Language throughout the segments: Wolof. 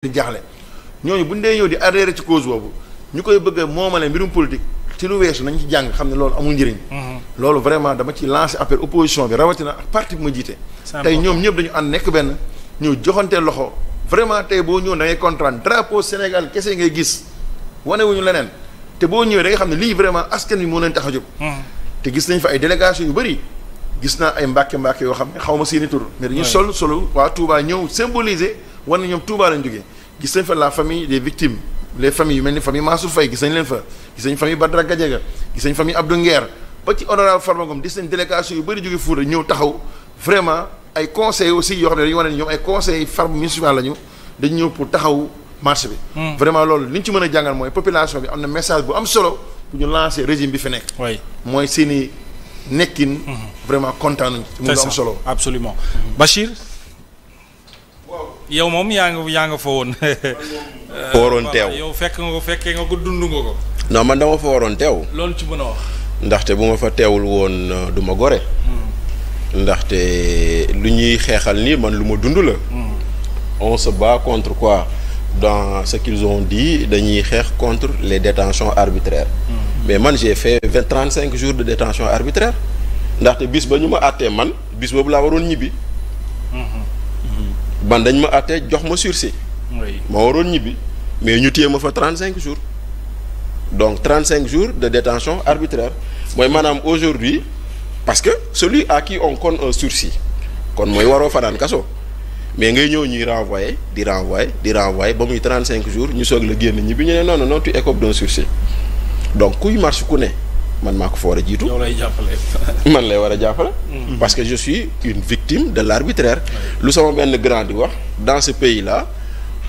di jaaxle ñooñu bu ñu dee ñëw di adhéré ci cause boobu ñu koy bëgg a moomale mbirum politique ci lu weesu nañ ci jàng xam ne loolu amul njëriñ. loolu vraiment dama ci lancé appel opposition bi rawatina ak parti bi ma jiite. tey ñoom ñëpp dañu ànd nekk benn ñëw joxantee loxo vraiment tey boo ñëw da ngay comprendre drapeau Sénégal kese ngay gis wane wuñu leneen te boo ñëwee da nga xam ne lii vraiment askan wi moo leen tax a jóg. te gis nañ fa ay délégation yu bëri gis naa ay mbàkke yoo xam ne xaw ma seeni tur mais dañu solo waa Touba ñëw symboliser wane ñoom Touba lañ jógee gis nañ fa la famille des victimes les familles yu mel ni famille Mansour Faye gis nañ leen fa gis nañ famille Badara Gadiaga gis nañ famille Abdou Nguer ba ci honorable Farba Ngom gis nañ délégation yu bëri jóge Fouta ñëw taxaw vraiment ay conseils aussi yoo xam ne dañu wane ne ñoom ay conseils Farba municipal lañu dañu ñëw pour taxaw marché bi vraiment loolu li ñu ci mën a jàngal mooy population bi am na message bu am solo bu ñu lancé régime bi fi nekk mooy seeni nekkin vraiment kontaan nañu mu am solo absolument Bachir yow moom yaa nga fa woon. fa waroon teew yow fekkee nga ko dund nga ko. non man dama fa waroon teew. loolu ci mën a wax. ndaxte bu ma fa teewul woon du ma gore. ndaxte lu ñuy xeexal nii man lu ma dund la. on se bat contre quoi dans ce qu'ils ont dit dañuy xeex contre les détentions arbitraires. mais man j'ai fait 35 jours de détention arbitraire ndaxte bis ba ñu ma àttee man bis boobu laa waroon ñibbi. ban dañ ma àtte jox ma sursis. ma waroon ñibbi mais ñu téye ma fa 35 jours donc 35 jours de détention arbitraire mooy maanaam aujourd'hui parce que celui à qui on donne un sursis kon mooy waroo fanaan kaso mais ngay ñëw ñuy renvoyer di renvoyer ba muy 35 jours ñu soog la génn ñibbi ñu ne non non tu écopes d'un sursis donc kuy marche ku ne man maa ko fa war a jiitu. yow lay jàppale. man lay war a jàppale. parce que je suis une victime de l'arbitraire. lu sama benn grand di wax dans ce pays-là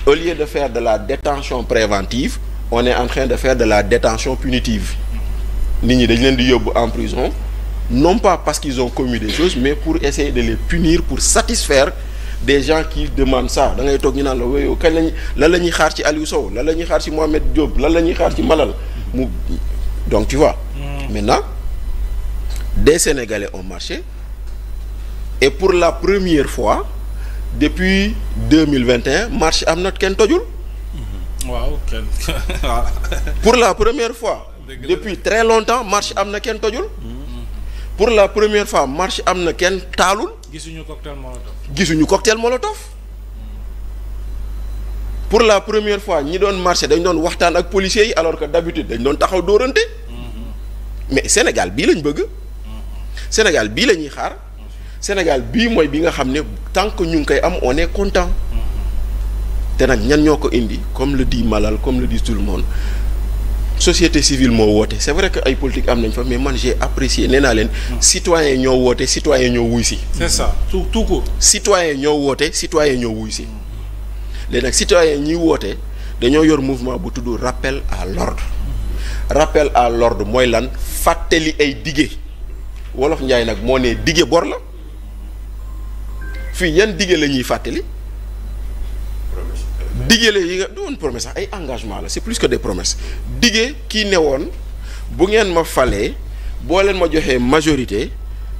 au lieu de faire de la détention préventive on est en train de faire de la détention punitive. nit ñi dañ leen di yóbbu en prison non pas parce qu'ils ont commis des choses mais pour essayer de les punir pour satisfaire des gens qui demandent ça da ngay toog ñu naan la wéyoo kañ lan la ñuy xaar ci Aliou Sow lan la ñuy xaar ci Mohamed Diop lan la ñuy xaar ci Malal mu donc tu vois. Maintenant, des Sénégalais ont marché et pour la première fois depuis 2021 marche am na kenn tojul. waaw kenn pour la première fois. depuis très longtemps marche am na kenn tojul. pour la première fois marche am na kenn taalul. gisuñu cocktail molotov. pour la première fois ñi doon marché dañ doon waxtaan ak policiers yi alors que d'habitude dañ doon taxaw dóorante. mais Sénégal bii lañ bëgg Sénégal bii la ñuy xaar Sénégal bii mooy bi nga xam ne tant que ñu ngi koy am on est content te nag ñan ñoo ko indi comme le dit Malal comme le dit tout le monde société civile moo woote c'est vrai que ay politique am nañ fa mais man j'ai apprécié nee naa leen citoyen ñoo woote citoyen ñoo wuy si. c'est ça tout court. citoyen ñoo woote citoyen ñoo wuy si léegi nag citoyen ñiy woote dañoo yor mouvement bu tudd rappel à l'ordre rappel à l'ordre mooy lan fàttali ay dige wolof njaay nag moo ne dige bor la fii yan dige la ñuy fàttali dige la yi nga doon promesse sax ay engagement la c'est plus que des promesses dige kii ne woon bu ngeen ma falee boo leen ma joxee majorité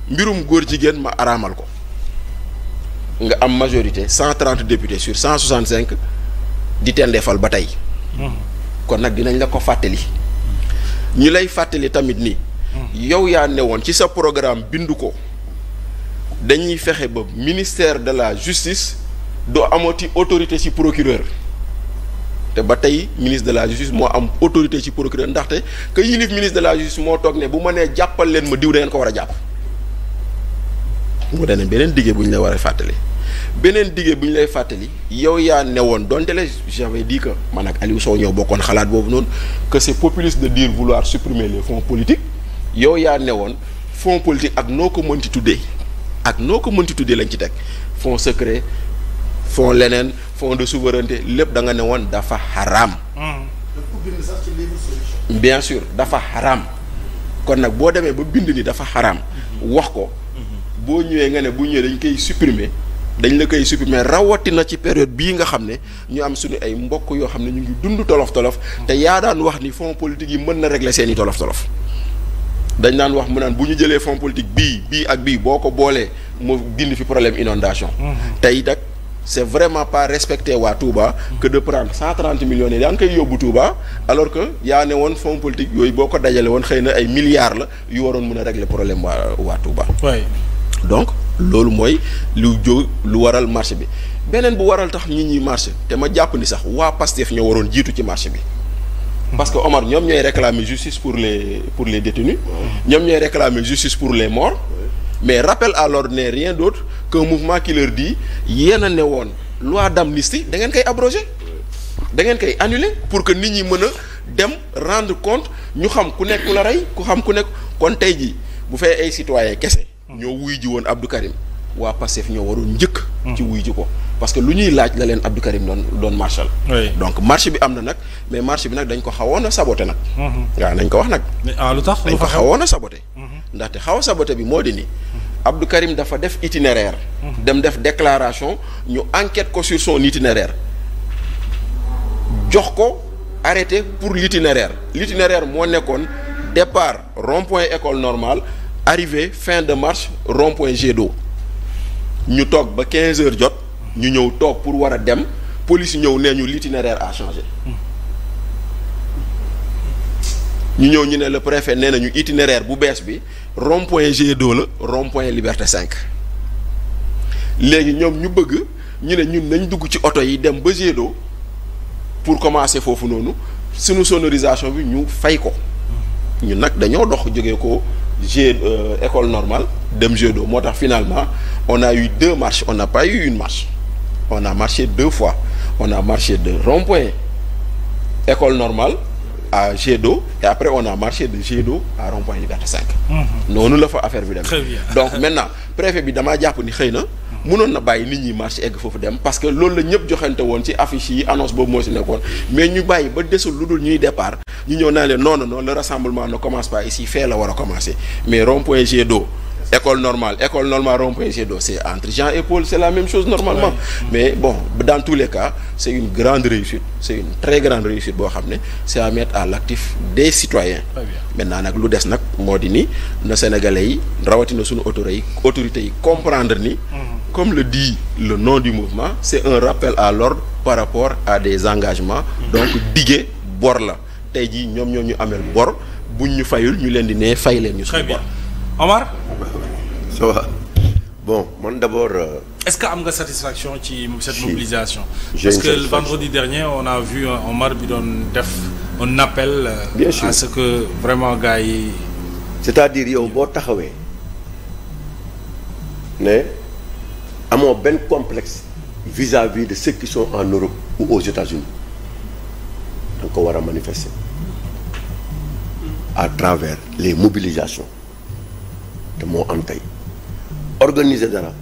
mbirum góor jigéen ma araamal ko nga am majorité 130 députés sur 165 di tendeefal ba tey kon nag dinañ la ko fàttali ñi lay fàttali tamit ni yow yaa ne woon ci sa programme bindu ko dañuy fexe ba ministère de la justice doo amati autorité ci procureur te ba tey ministre de la justice moo am autorité ci procureur ndaxte que yilif ministre de la justice moo toog ne bu ma nee jàppal leen ma diw da ngeen ko war a jàpp mu dane beneen diggé bu ñu lay war a fàttali beneen diggé bu ñu lay fàttali yow yaa ne woon donte le j'avais dit que man ak Aliou Sow ñoo bokkoon xalaat boobu noonu que c'est populiste de dire vouloir supprimer les fonds politiques yow yaa ne woon fonds politique ak noo ko mënti tuddee lañ ci teg fonds secret fonds leneen fonds de souveraineté lépp da nga ne woon dafa xaraam. bien sûr dafa xaraam kon nag boo demee ba bind ni dafa xaraam wax ko boo ñëwee nga ne bu ñëwee dañ koy supprimer dañ la koy supprimer rawatina ci période bii nga xam ne ñu am suñu ay mbokk yoo xam ne ñu ngi dund tolof-tolof te yaa daan wax ni fonds politique yi mën na régler seeni tolof-tolof dañ daan wax mu naan bu ñu jëlee fonds politique bii ak bii boo ko boolee mu dindi fi problème inondation tey nag c'est vraiment pas respecter waa Touba que de prendre 130 millions yi daan koy yóbbu Touba alors que yaa ne woon fonds politique yooyu boo ko dajale woon xëy na ay milliards la yu waroon mën a régler problème waa Touba. oui. donc loolu mooy lu waral marché bi beneen bu waral tax nit ñi marché te ma jàpp ni sax waa Pastef ñoo waroon jiitu ci marché bi. parce que Omar ñoom ñooy réclamer justice pour les détenus. ñoom ñooy réclamer justice pour les morts. mais rappel à l'ordre n'est rien d'autre qu'un mouvement qui leur dit yéen a ne woon loi d'amnistie da ngeen koy abroger da ngeen koy annuler pour que nit ñi mën a dem rendre compte ñu xam ku nekk ku la rey ku xam ku nekk kon tey jii bu fee ay citoyens kese. ñoo wuy ji woon Abdou Karim waa Pastef ñoo waroon njëkk. ci wuy ji ko parce que lu ñuy laaj la leen Abdou Karim doon marchal. donc marché bi am na nag mais marché bi nag dañ ko xawoon a saboté nag. waaw nañ ko wax nag. lu tax dañ ko xawoon a saboté. ndaxte xaw a saboté bi moo di ni Abdou Karim dafa def itinéraire. dem def déclaration ñu enquête ko sur son itinéraire jox ko arrêté pour l'itinéraire moo nekkoon départ rond-point école normale arrivée fin de marche rond-point Jet d'eau ñu toog ba 15 heures jot ñu ñëw toog pour war a dem police ñëw nee ñu l'itinéraire a changé. ñu ñëw ñu ne le préfet nee nañu itinéraire bu bees bi rond-point Jet d'eau la rond-point Liberté 5 léegi ñoom ñu bëgg ñu ne ñun nañ dugg ci oto yi dem ba Jet d'eau pour commencer foofu noonu suñu sonorisation bi ñu fay ko ñun nag dañoo dox jógee ko école normale dem Jet d'eau moo tax finalement on a eu 2 marches on n'a pas eu une marche on a marché 2 fois on a marché de rond-point école normale à Jet d'eau et après on a marché de Jet d'eau à rond-point Liberté 5. noonu la fa affaire bi dem. Très bien. donc maintenant préfet bi damaa jàpp ni xëy na mënoon na bàyyi nit ñi marché egg foofu dem parce que loolu la ñëpp joxante woon ci affiche yi annonce boobu moo si nekkoon mais ñu bàyyi ba desul lu dul ñuy départ ñu ñëw naa leen non le rassemblement ne commence pas ici fee la war a commencer mais rond-point Jet d'eau école normale rond-point Jet d'eau c'est entre Jean et Paul c'est la même chose normalement. Ouais. Mais bon dans tous les cas c'est une grande réussite c'est une très grande réussite boo xam ne c'est à mettre à l'actif des citoyens. Maintenant nag lu des nag moo di ni na Sénégalais yi rawatina suñu autorités yi comprendre ni. Comme le dit le nom du mouvement c'est un rappel à l'ordre par rapport à des engagements. Donc dige bor la tey jii ñoom ñoo ñu amel bor buñ ñu fayul ñu leen di ne fay leen ñu suñu bor. Omar. Ça va. Bon, moi d'abord. Est-ce que am nga satisfaction ci cette mobilisation? Parce que le vendredi dernier on a vu Omar bi doon def un appel. À ce que vraiment gars yi. C'est-à-dire yow boo taxawee ne amoo benn complexe vis-à-vis de ceux qui sont en Europe ou aux États-Unis da nga ko war a manifester à travers les mobilisations. te moo am tey organiser dara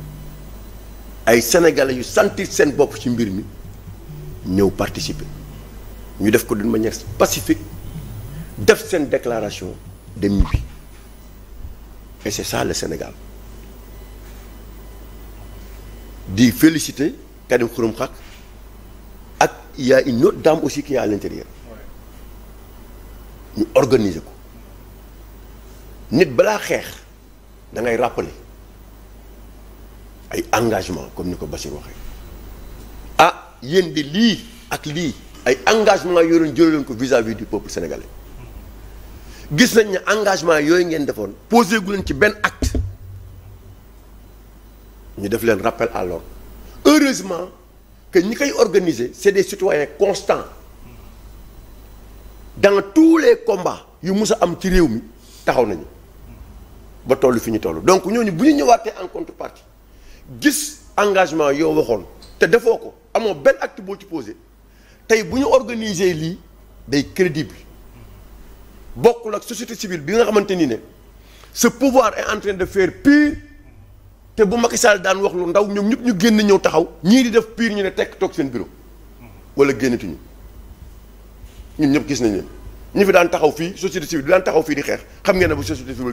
ay sénégalais yu sentir seen bopp ci mbir mi ñëw participer ñu def ko d'une manière pacifique def seen déclaration de ñibbi et c'est ça le Sénégal di féliciter Karim Xurum Xaq ak il y a une autre dame aussi qui est à l'intérieur ñu organiser ko nit balaa xeex da ngay rappeler ay engagement comme ni ko Bachir waxee ah yéen di lii ak lii ay engagement yoo doon jëlee leen ko vis-à-vis du peuple sénégalais gis nañ ne engagement yooyu ngeen defoon posé gu leen ci benn acte ñu def leen rappel à l'ordre heureusement que ñi koy organiser c'est des citoyens constants dans tous les combats yu mus a am ci réew mi taxaw nañu ba toll fi ñu toll donc ñooñu bu ñu ñëwaatee en contrepartie gis engagement yoo waxoon te defoo ko amoo benn acte boo ci posé tey bu ñu organiser lii day crédible bokkul ak société civile bi nga xamante ni ne ce pouvoir est en train de faire pire te bu Macky Sall daan wax lu ndaw ñoom ñëpp ñu génn ñëw taxaw ñii di def pire ñu ne tekk toog seen bureau wala génnatuñu ñun ñëpp gis nañ leen ñi fi daan taxaw fii société civile bi daan taxaw fii di xeex xam ngeen ne bu société civile